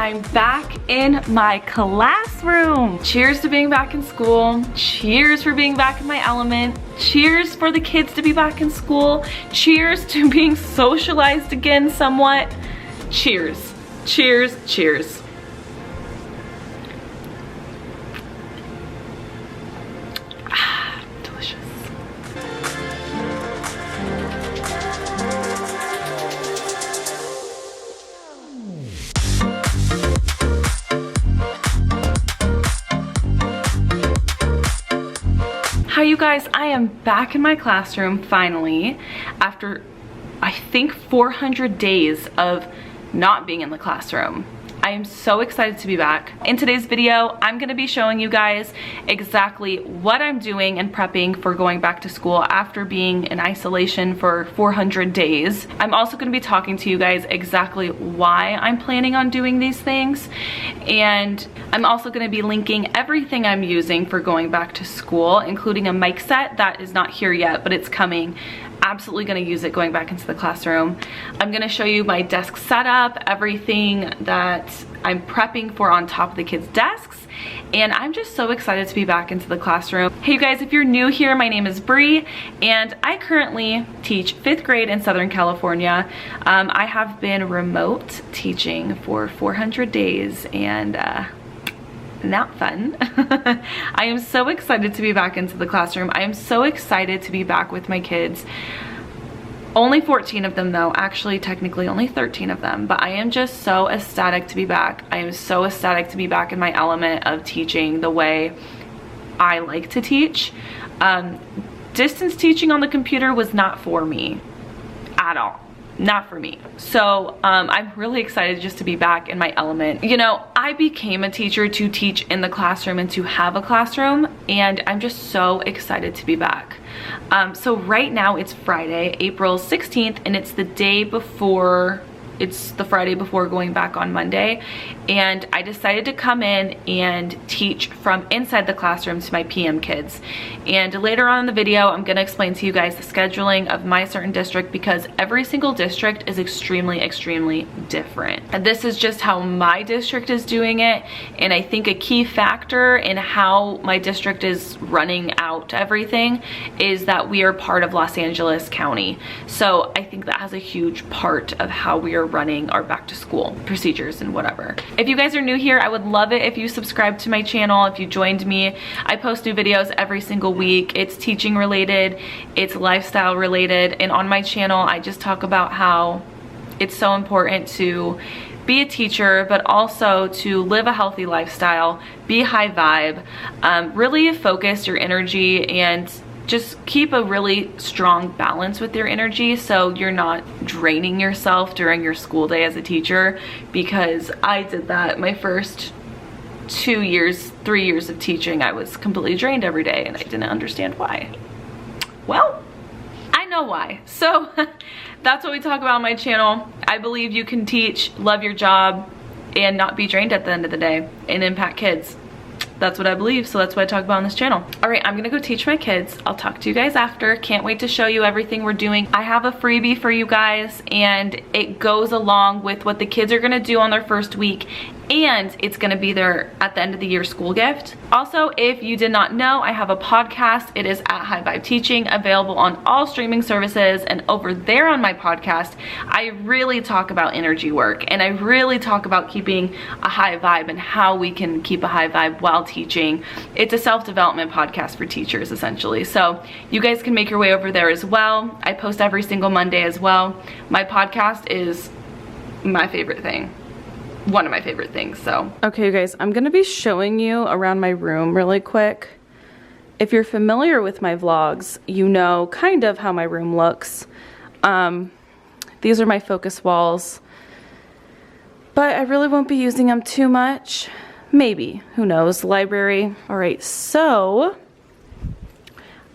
I'm back in my classroom. Cheers to being back in school. Cheers for being back in my element. Cheers for the kids to be back in school. Cheers to being socialized again somewhat. Cheers, cheers, cheers. Ah, delicious. Hi you guys, I am back in my classroom finally after I think 400 days of not being in the classroom. I am so excited to be back. In today's video, I'm gonna be showing you guys exactly what I'm doing and prepping for going back to school after being in isolation for 400 days. I'm also gonna be talking to you guys exactly why I'm planning on doing these things. And I'm also gonna be linking everything I'm using for going back to school, including a mic set that is not here yet, but it's coming. Absolutely gonna use it going back into the classroom. I'm gonna show you my desk setup, everything that I'm prepping for on top of the kids' desks, and I'm just so excited to be back into the classroom. Hey you guys, if you're new here, my name is Bree, and I currently teach 5th grade in Southern California. I have been remote teaching for 400 days, and not fun. I am so excited to be back into the classroom. I am so excited to be back with my kids. Only 14 of them though, actually technically only 13 of them, but I am just so ecstatic to be back. I am so ecstatic to be back in my element of teaching the way I like to teach. Distance teaching on the computer was not for me at all. Not for me. So I'm really excited just to be back in my element. You know, I became a teacher to teach in the classroom and to have a classroom, and I'm just so excited to be back. So right now it's Friday, April 16th, and it's the day before, it's the Friday before going back on Monday, and I decided to come in and teach from inside the classroom to my PM kids. And later on in the video, I'm gonna explain to you guys the scheduling of my certain district, because every single district is extremely, extremely different. And this is just how my district is doing it, and I think a key factor in how my district is running out everything is that we are part of Los Angeles County. So I think that has a huge part of how we are running our back to school procedures and whatever. If you guys are new here, I would love it if you subscribe to my channel, if you joined me. I post new videos every single week. It's teaching related, it's lifestyle related, and on my channel I just talk about how it's so important to be a teacher, but also to live a healthy lifestyle, be high vibe, really focus your energy and just keep a really strong balance with your energy so you're not draining yourself during your school day as a teacher, because I did that my first 2 years, 3 years of teaching. I was completely drained every day and I didn't understand why. Well, I know why. So that's what we talk about on my channel. I believe you can teach, love your job, and not be drained at the end of the day and impact kids. That's what I believe, so that's what I talk about on this channel. All right, I'm gonna go teach my kids. I'll talk to you guys after. Can't wait to show you everything we're doing. I have a freebie for you guys, and it goes along with what the kids are gonna do on their first week, and it's gonna be their at the end of the year school gift. Also, if you did not know, I have a podcast. It is at High Vibe Teaching, available on all streaming services, and over there on my podcast, I really talk about energy work, and I really talk about keeping a high vibe and how we can keep a high vibe while teaching. It's a self-development podcast for teachers, essentially. So you guys can make your way over there as well. I post every single Monday as well. My podcast is my favorite thing. One of my favorite things, so. Okay, you guys, I'm gonna be showing you around my room really quick. If you're familiar with my vlogs, you know kind of how my room looks. These are my focus walls, but I really won't be using them too much. Maybe, who knows, library. All right, so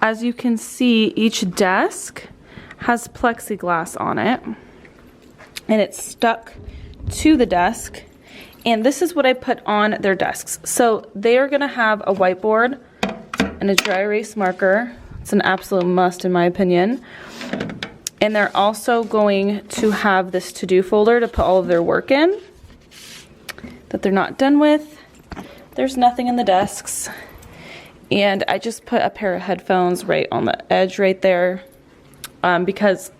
as you can see, each desk has plexiglass on it, and it's stuck to the desk, and this is what I put on their desks. So they are gonna have a whiteboard and a dry erase marker. It's an absolute must in my opinion. And they're also going to have this to-do folder to put all of their work in. that they're not done with. There's nothing in the desks. And I just put a pair of headphones right on the edge right there because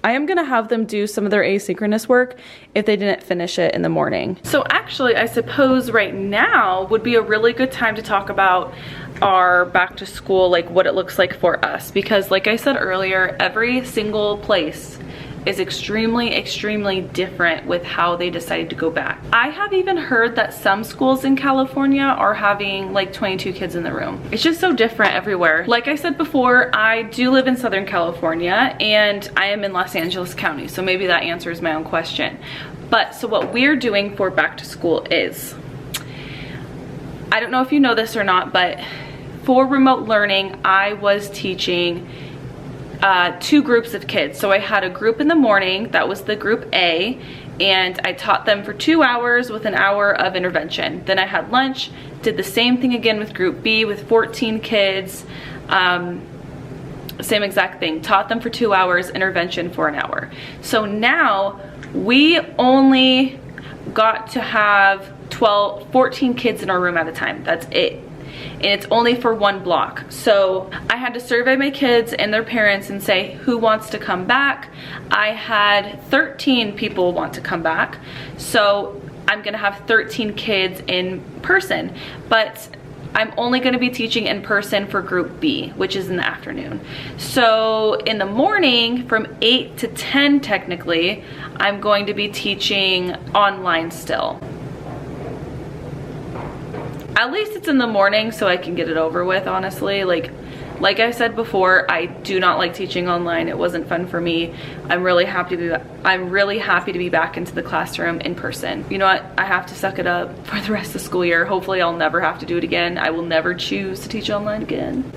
I am gonna have them do some of their asynchronous work if they didn't finish it in the morning. So actually, I suppose right now would be a really good time to talk about our back to school, like what it looks like for us. Because like I said earlier, every single place is extremely different with how they decided to go back. I have even heard that some schools in California are having like 22 kids in the room. It's just so different everywhere. Like I said before, I do live in Southern California and I am in Los Angeles County, so maybe that answers my own question. But so what we're doing for back to school is, I don't know if you know this or not, but for remote learning, I was teaching 2 groups of kids. So I had a group in the morning, that was the group A, and I taught them for 2 hours with an hour of intervention. Then I had lunch, did the same thing again with group B with 14 kids, same exact thing, taught them for 2 hours, intervention for an hour. So now we only got to have 14 kids in our room at a time, that's it. And it's only for 1 block. So I had to survey my kids and their parents and say who wants to come back. I had 13 people want to come back. So I'm gonna have 13 kids in person, but I'm only gonna be teaching in person for group B, which is in the afternoon. So in the morning from 8 to 10 technically, I'm going to be teaching online still. At least it's in the morning so I can get it over with, honestly. Like I said before, I do not like teaching online. It wasn't fun for me. I'm really happy to be back into the classroom in person. You know what? I have to suck it up for the rest of the school year. Hopefully I'll never have to do it again. I will never choose to teach online again.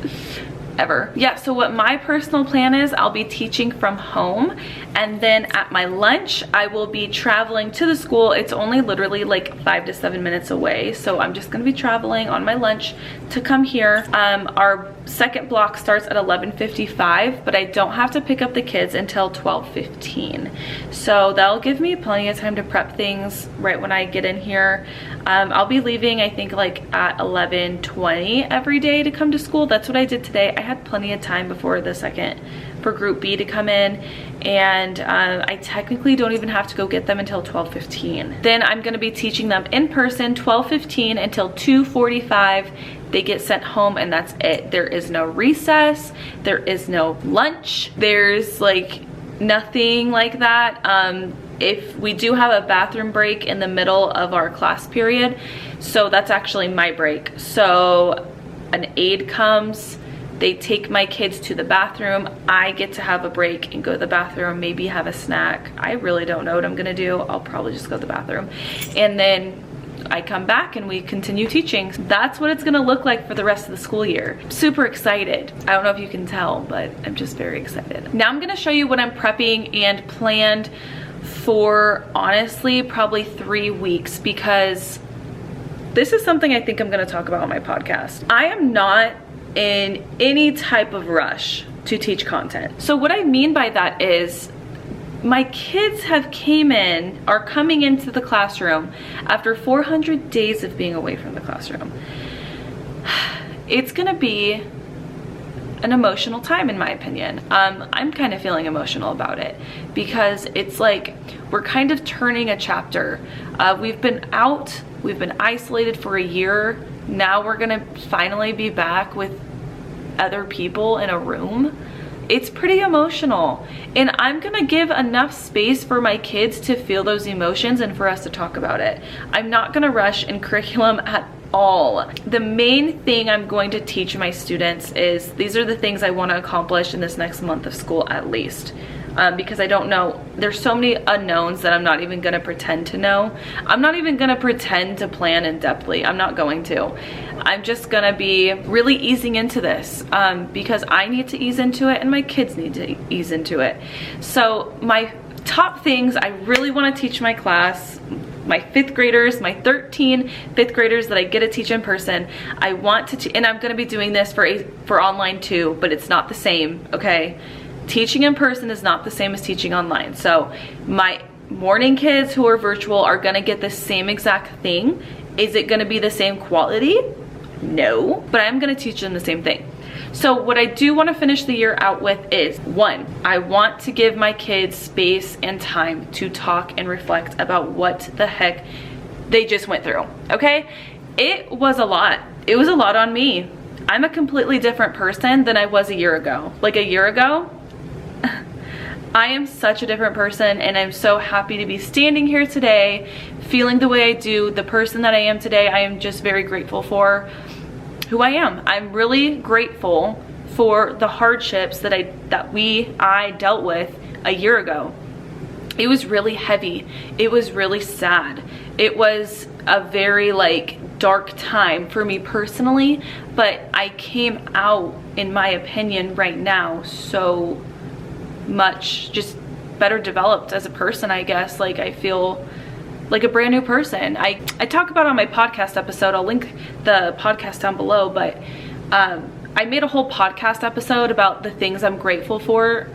Ever. Yeah, so what my personal plan is, I'll be teaching from home, and then at my lunch I will be traveling to the school. It's only literally like 5 to 7 minutes away, so I'm just gonna be traveling on my lunch to come here. Our second block starts at 11:55, but I don't have to pick up the kids until 12:15, so that'll give me plenty of time to prep things right when I get in here. I'll be leaving, I think, like at 11:20 every day to come to school. That's what I did today. I had plenty of time before the second for group B to come in, and I technically don't even have to go get them until 12:15. Then I'm gonna be teaching them in person 12:15 until 2:45. They get sent home and that's it. There is no recess, there is no lunch, there's like nothing like that. If we do have a bathroom break in the middle of our class period, so that's actually my break. So an aide comes, they take my kids to the bathroom, I get to have a break and go to the bathroom, maybe have a snack. I really don't know what I'm gonna do. I'll probably just go to the bathroom. And then I come back and we continue teaching. That's what it's gonna look like for the rest of the school year. Super excited. I don't know if you can tell, but I'm just very excited. Now I'm gonna show you what I'm prepping and planned for, honestly, probably 3 weeks, because this is something I think I'm gonna talk about on my podcast. I am not in any type of rush to teach content. So what I mean by that is, my kids are coming into the classroom after 400 days of being away from the classroom. It's gonna be an emotional time, in my opinion. I'm kind of feeling emotional about it because it's like we're kind of turning a chapter. We've been out, we've been isolated for a year. Now we're gonna finally be back with other people in a room. It's pretty emotional, and I'm gonna give enough space for my kids to feel those emotions and for us to talk about it. I'm not gonna rush in curriculum at all. The main thing I'm going to teach my students is, these are the things I want to accomplish in this next month of school at least. Because I don't know, there's so many unknowns that I'm not even gonna pretend to know. I'm not even gonna pretend to plan in depthly. I'm not going to. I'm just gonna be really easing into this because I need to ease into it and my kids need to ease into it. So my top things I really wanna teach my class, my 5th graders, my 13 5th graders that I get to teach in person, I want to, and I'm gonna be doing this for online too, but it's not the same, okay? Teaching in person is not the same as teaching online. So my morning kids who are virtual are gonna get the same exact thing. Is it gonna be the same quality? No, but I'm gonna teach them the same thing. So what I do want to finish the year out with is, one, I want to give my kids space and time to talk and reflect about what the heck they just went through, okay? It was a lot. It was a lot on me. I'm a completely different person than I was a year ago. Like a year ago, I am such a different person, and I'm so happy to be standing here today, feeling the way I do, the person that I am today. I am just very grateful for who I am. I'm really grateful for the hardships that I dealt with a year ago. It was really heavy. It was really sad. It was a very dark time for me personally, but I came out, in my opinion, right now so much just better developed as a person, I guess. Like, I feel like a brand new person. I talk about on my podcast episode, I'll link the podcast down below, but I made a whole podcast episode about the things I'm grateful for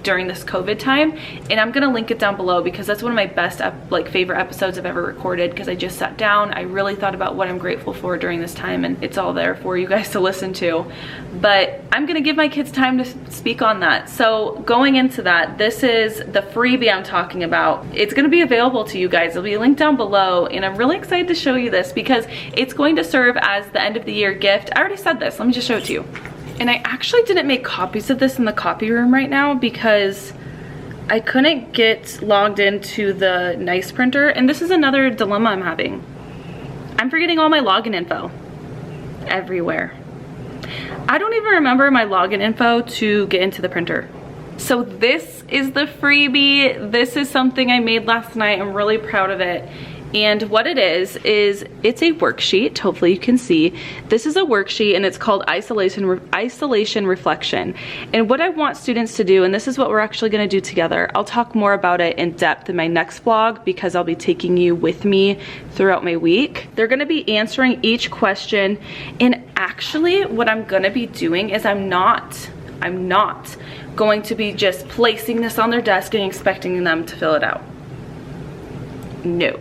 during this COVID time, and I'm gonna link it down below because that's one of my best favorite episodes I've ever recorded, because I just sat down, I really thought about what I'm grateful for during this time, and it's all there for you guys to listen to. But I'm gonna give my kids time to speak on that. So going into that, this is the freebie I'm talking about. It's gonna be available to you guys. It'll be linked down below, and I'm really excited to show you this because it's going to serve as the end of the year gift. I already said this, let me just show it to you. And I actually didn't make copies of this in the copy room right now because I couldn't get logged into the Nice printer, and this is another dilemma I'm having. I'm forgetting all my login info everywhere. I don't even remember my login info to get into the printer. So this is the freebie. This is something I made last night. I'm really proud of it. And what it is it's a worksheet. Hopefully you can see. This is a worksheet, and it's called Isolation Reflection. And what I want students to do, and this is what we're actually going to do together, I'll talk more about it in depth in my next vlog because I'll be taking you with me throughout my week. They're going to be answering each question, and actually what I'm going to be doing is I'm not going to be just placing this on their desk and expecting them to fill it out. No.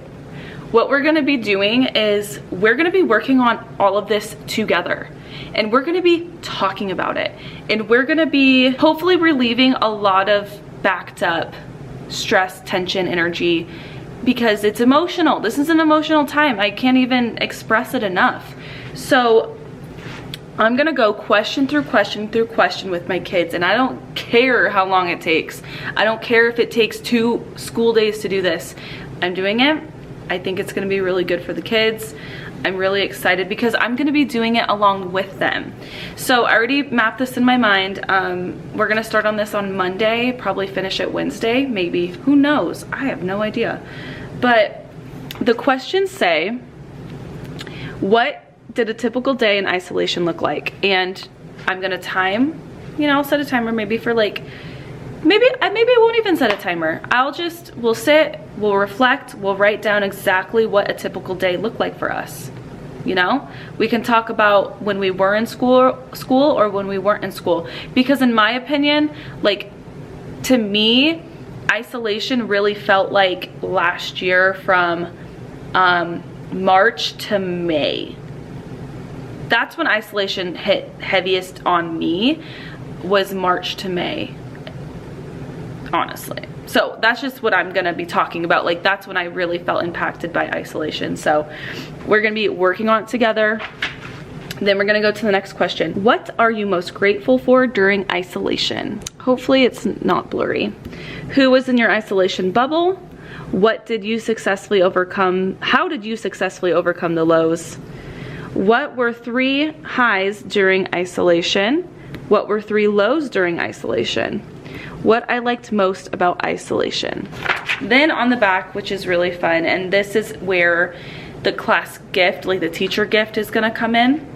What we're gonna be doing is we're gonna be working on all of this together, and we're gonna be talking about it, and we're gonna be hopefully relieving a lot of backed up stress, tension, energy, because it's emotional. This is an emotional time. I can't even express it enough. So I'm gonna go question through question through question with my kids, and I don't care how long it takes. I don't care if it takes 2 school days to do this. I'm doing it. I think it's gonna be really good for the kids. I'm really excited because I'm gonna be doing it along with them. So I already mapped this in my mind. We're gonna start on this on Monday, probably finish it Wednesday, maybe, who knows? I have no idea. But the questions say, what did a typical day in isolation look like? And I'm gonna time, I'll set a timer maybe for maybe I won't even set a timer. We'll sit, we'll reflect, we'll write down exactly what a typical day looked like for us. We can talk about when we were in school or when we weren't in school. Because in my opinion, to me, isolation really felt like last year from March to May. That's when isolation hit heaviest on me, was March to May. Honestly. So that's just what I'm gonna be talking about. That's when I really felt impacted by isolation. So we're gonna be working on it together. Then we're gonna go to the next question. What are you most grateful for during isolation? Hopefully it's not blurry. Who was in your isolation bubble? What did you successfully overcome? How did you successfully overcome the lows? What were 3 highs during isolation? What were 3 lows during isolation? What I liked most about isolation. Then on the back, which is really fun, and this is where the class gift, the teacher gift, is gonna come in.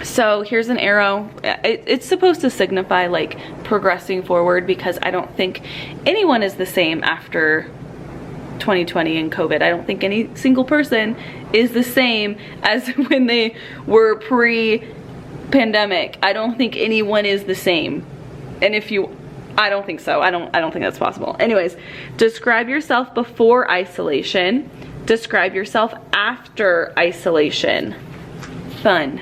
So here's an arrow. It's supposed to signify progressing forward, because I don't think anyone is the same after 2020 and COVID. I don't think any single person is the same as when they were pre-pandemic. I don't think anyone is the same. And if you I don't think so. I don't think that's possible. Anyways, describe yourself before isolation. Describe yourself after isolation. Fun.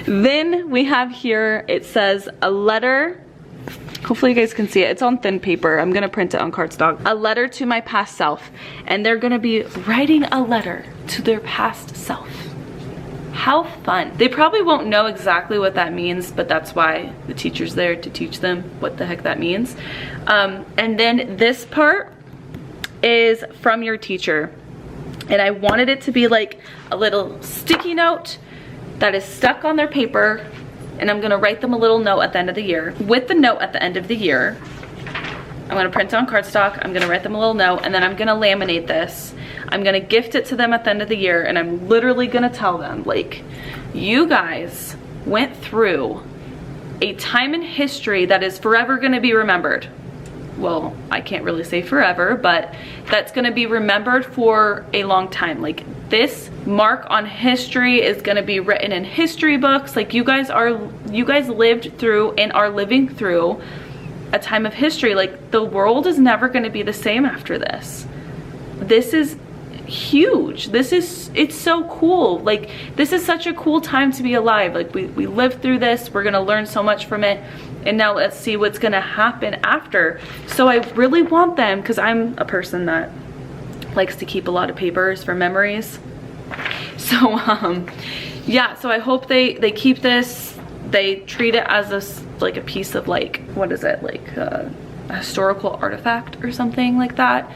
Then we have here, it says a letter. Hopefully you guys can see it. It's on thin paper. I'm gonna print it on cardstock. A letter to my past self. And they're gonna be writing a letter to their past self. How fun. They probably won't know exactly what that means, but that's why the teacher's there to teach them what the heck that means. And then this part is from your teacher. And I wanted it to be like a little sticky note that is stuck on their paper, and I'm gonna write them a little note at the end of the year. With the note at the end of the year, I'm gonna print it on cardstock, I'm gonna write them a little note, and then I'm gonna laminate this. I'm gonna gift it to them at the end of the year, and I'm literally gonna tell them, like, you guys went through a time in history that is forever gonna be remembered. Well, I can't really say forever, but that's gonna be remembered for a long time. Like, this mark on history is gonna be written in history books. Like, you guys lived through and are living through a time of history. Like, the world is never gonna be the same after this. This is huge. It's so cool. Like, this is such a cool time to be alive. Like, we lived through this, we're gonna learn so much from it, and now let's see what's gonna happen after. So I really want them, because I'm a person that likes to keep a lot of papers for memories. So yeah, so I hope they keep this, they treat it as a piece of, like, what is it, like a historical artifact or something like that.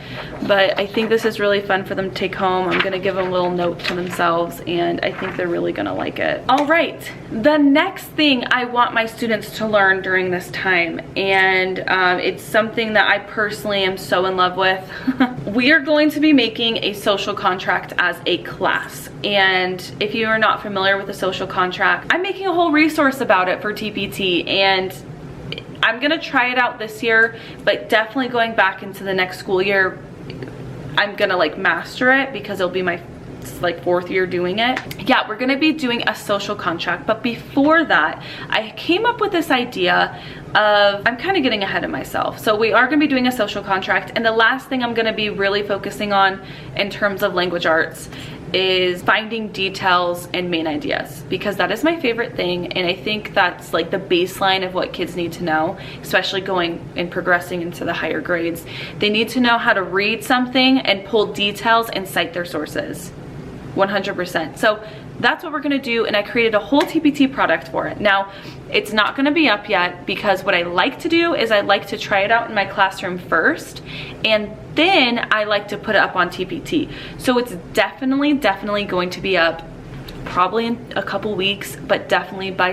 But I think this is really fun for them to take home. I'm gonna give them a little note to themselves, and I think they're really gonna like it. All right, the next thing I want my students to learn during this time, and it's something that I personally am so in love with. We are going to be making a social contract as a class. And if you are not familiar with the social contract, I'm making a whole resource about it for TPT, and I'm gonna try it out this year, but definitely going back into the next school year, I'm gonna like master it, because it'll be my like 4th year doing it. Yeah, we're gonna be doing a social contract, but before that, I came up with this idea of, I'm kind of getting ahead of myself. So we are gonna be doing a social contract, and the last thing I'm gonna be really focusing on in terms of language arts is finding details and main ideas, because that is my favorite thing, and I think that's like the baseline of what kids need to know, especially going and progressing into the higher grades. They need to know how to read something and pull details and cite their sources. 100%. So that's what we're gonna do, and I created a whole TPT product for it. Now, it's not gonna be up yet, because what I like to do is I like to try it out in my classroom first, and then I like to put it up on TPT. So it's definitely going to be up probably in a couple weeks, but definitely by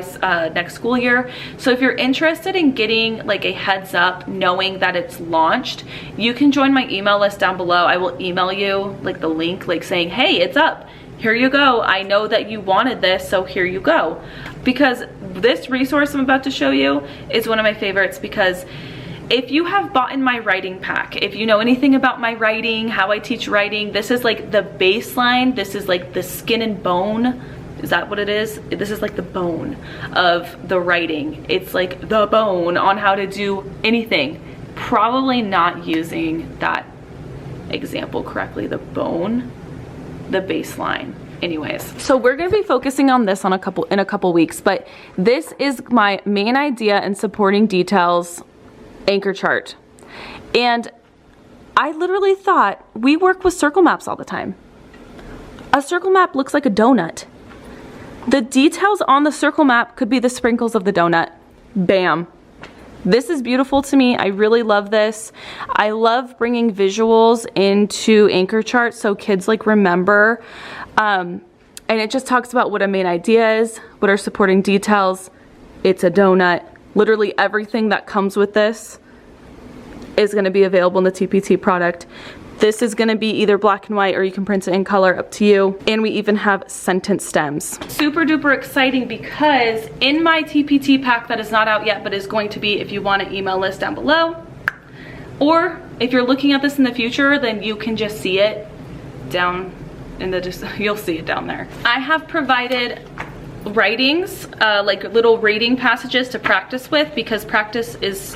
next school year. So if you're interested in getting like a heads up, knowing that it's launched, you can join my email list down below. I will email you like the link, like saying, hey, it's up. Here you go. I know that you wanted this, so here you go. Because this resource I'm about to show you is one of my favorites, because if you have bought in my writing pack, if you know anything about my writing, how I teach writing, this is like the baseline. This is like the skin and bone. Is that what it is? This is like the bone of the writing. It's like the bone on how to do anything. Probably not using that example correctly. The bone, the baseline. Anyways, so we're gonna be focusing on this in a couple weeks, but this is my main idea and supporting details anchor chart. And I literally thought, we work with circle maps all the time. A circle map looks like a donut. The details on the circle map could be the sprinkles of the donut. Bam. This is beautiful to me. I really love this. I love bringing visuals into anchor charts so kids like remember. And it just talks about what a main idea is, what are supporting details. It's a donut. Literally everything that comes with this is going to be available in the TPT product. This is going to be either black and white, or you can print it in color, up to you. And we even have sentence stems. Super duper exciting, because in my TPT pack that is not out yet, but is going to be, if you want an email list down below, or if you're looking at this in the future, then you can just see it down in the, you'll see it down there. I have provided writings, like little reading passages to practice with, because practice is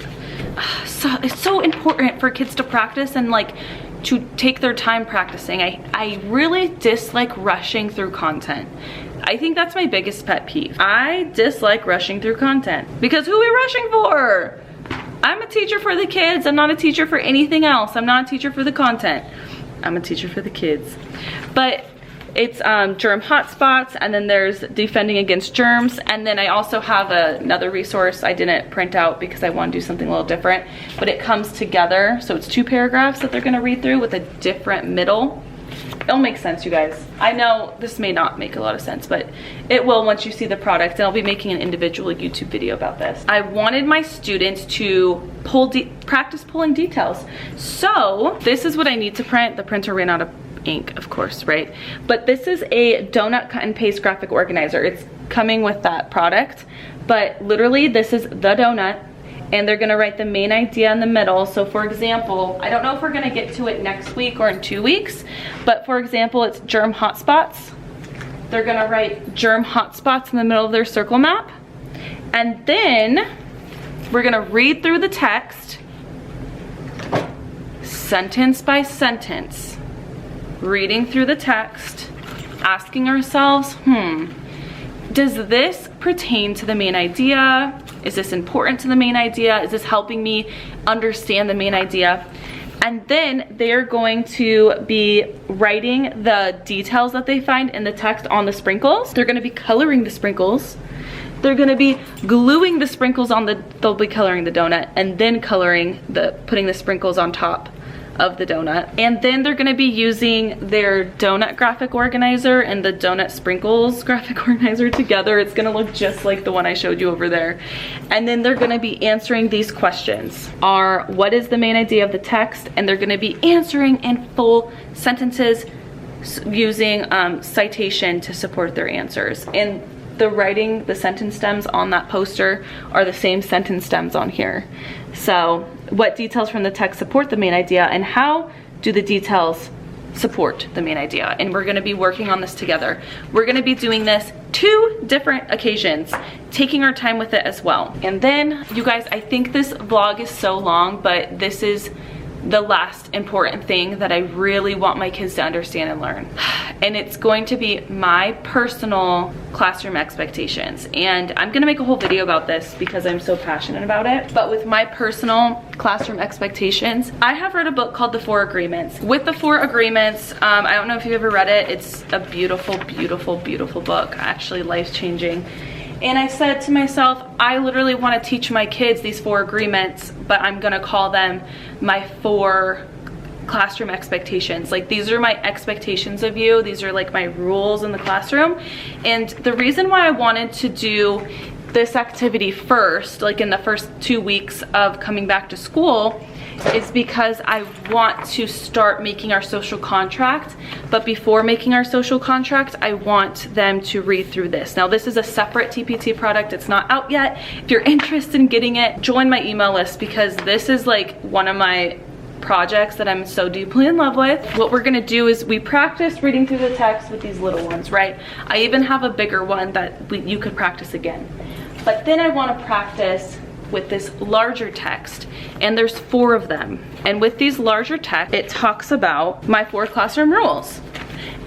it's so important for kids to practice and like to take their time practicing. I really dislike rushing through content. I think that's my biggest pet peeve. I dislike rushing through content because who are we rushing for? I'm a teacher for the kids. I'm not a teacher for anything else. I'm not a teacher for the content. I'm a teacher for the kids. But it's germ hotspots, and then there's defending against germs, and then I also have another resource I didn't print out because I want to do something a little different, but it comes together, so it's 2 paragraphs that they're going to read through with a different middle. It'll make sense, you guys. I know this may not make a lot of sense, but it will once you see the product, and I'll be making an individual YouTube video about this. I wanted my students to practice pulling details. So this is what I need to print. The printer ran out of ink, of course, right? But this is a donut cut and paste graphic organizer. It's coming with that product, but literally this is the donut, and they're gonna write the main idea in the middle. So for example, I don't know if we're gonna get to it next week or in 2 weeks, but for example, it's germ hotspots. They're gonna write germ hotspots in the middle of their circle map. And then we're gonna read through the text, sentence by sentence, reading through the text, asking ourselves, does this pertain to the main idea? Is this important to the main idea? Is this helping me understand the main idea? And then they're going to be writing the details that they find in the text on the sprinkles. They're gonna be coloring the sprinkles. They're gonna be gluing the sprinkles on they'll be coloring the donut and then putting the sprinkles on top of the donut. And then they're gonna be using their donut graphic organizer and the donut sprinkles graphic organizer together. It's gonna look just like the one I showed you over there. And then they're gonna be answering these questions. What is the main idea of the text? And they're gonna be answering in full sentences using citation to support their answers. And the sentence stems on that poster are the same sentence stems on here. So what details from the text support the main idea, and how do the details support the main idea? And we're gonna be working on this together. We're gonna be doing this 2 different occasions, taking our time with it as well. And then, you guys, I think this vlog is so long, but this is the last important thing that I really want my kids to understand and learn. And it's going to be my personal classroom expectations. And I'm gonna make a whole video about this because I'm so passionate about it. But with my personal classroom expectations, I have read a book called The 4 Agreements. With The 4 Agreements, I don't know if you've ever read it. It's a beautiful, beautiful, beautiful book, actually life-changing. And I said to myself, I literally want to teach my kids these 4 agreements, but I'm gonna call them my 4 classroom expectations. Like, these are my expectations of you. These are like my rules in the classroom. And the reason why I wanted to do this activity first, like in the first 2 weeks of coming back to school, is because I want to start making our social contract. But before making our social contract, I want them to read through this. Now, this is a separate TPT product. It's not out yet. If you're interested in getting it, join my email list, because this is like one of my projects that I'm so deeply in love with. What we're gonna do is we practice reading through the text with these little ones, right? I even have a bigger one that you could practice again. But then I want to practice with this larger text, and there's 4 of them. And with these larger text, it talks about my 4 classroom rules.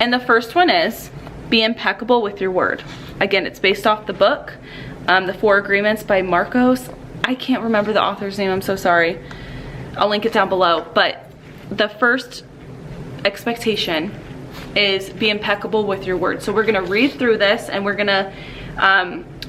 And the first one is, be impeccable with your word. Again, it's based off the book, The 4 Agreements by Marcos. I can't remember the author's name, I'm so sorry. I'll link it down below. But the first expectation is be impeccable with your word. So we're gonna read through this, and we're gonna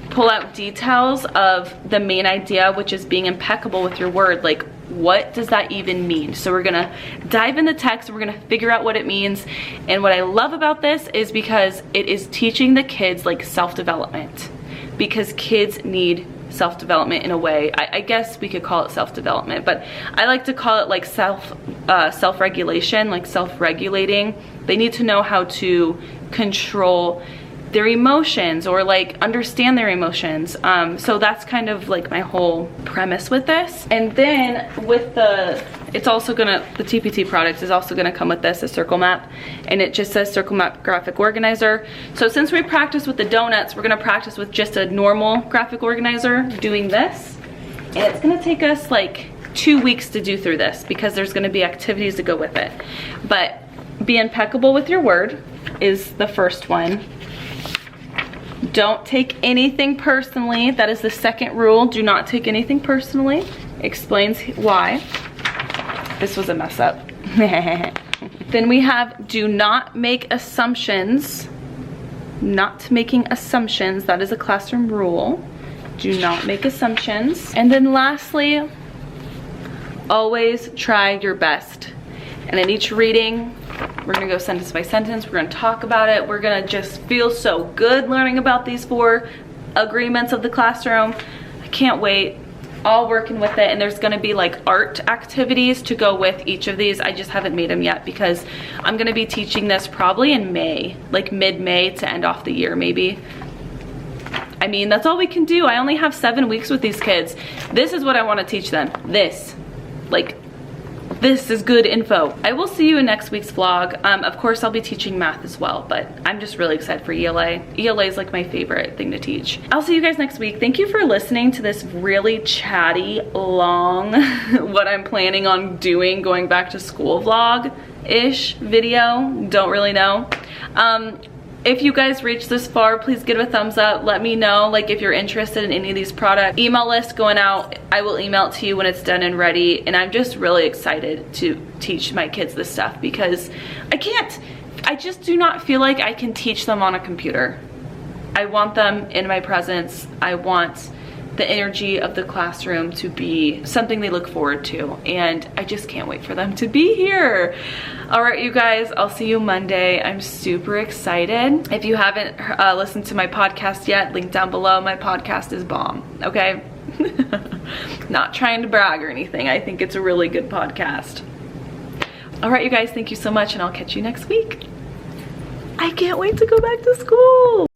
pull out details of the main idea, which is being impeccable with your word. Like, what does that even mean? So we're gonna dive in the text, we're gonna figure out what it means. And what I love about this is because it is teaching the kids like self-development, because kids need self-development in a way. I guess we could call it self-development, but I like to call it like self-regulation, like self-regulating. They need to know how to control their emotions, or like understand their emotions. So that's kind of like my whole premise with this. And then with the TPT product is also gonna come with this, a circle map, and it just says circle map graphic organizer. So since we practice with the donuts, we're gonna practice with just a normal graphic organizer doing this. And it's gonna take us like 2 weeks to do through this because there's gonna be activities to go with it. But be impeccable with your word is the first one. Don't take anything personally. That is the second rule. Do not take anything personally. Explains why. This was a mess up. Then we have do not make assumptions. Not making assumptions. That is a classroom rule. Do not make assumptions. And then lastly, always try your best. And in each reading, we're gonna go sentence by sentence. We're gonna talk about it. We're gonna just feel so good learning about these 4 agreements of the classroom. I can't wait. All working with it. And there's gonna be like art activities to go with each of these. I just haven't made them yet because I'm gonna be teaching this probably in May, like mid-May to end off the year maybe. I mean, that's all we can do. I only have 7 weeks with these kids. This is what I wanna teach them. This is good info. I will see you in next week's vlog. Of course, I'll be teaching math as well, but I'm just really excited for ELA. ELA is like my favorite thing to teach. I'll see you guys next week. Thank you for listening to this really chatty, long, what I'm planning on doing going back to school vlog-ish video. Don't really know. If you guys reached this far, please give it a thumbs up. Let me know like if you're interested in any of these products. Email list going out. I will email it to you when it's done and ready. And I'm just really excited to teach my kids this stuff because I just do not feel like I can teach them on a computer. I want them in my presence. I want the energy of the classroom to be something they look forward to, and I just can't wait for them to be here. All right, you guys, I'll see you Monday. I'm super excited. If you haven't listened to my podcast yet, link down below. My podcast is bomb, okay? Not trying to brag or anything. I think it's a really good podcast. All right, you guys, thank you so much, and I'll catch you next week. I can't wait to go back to school.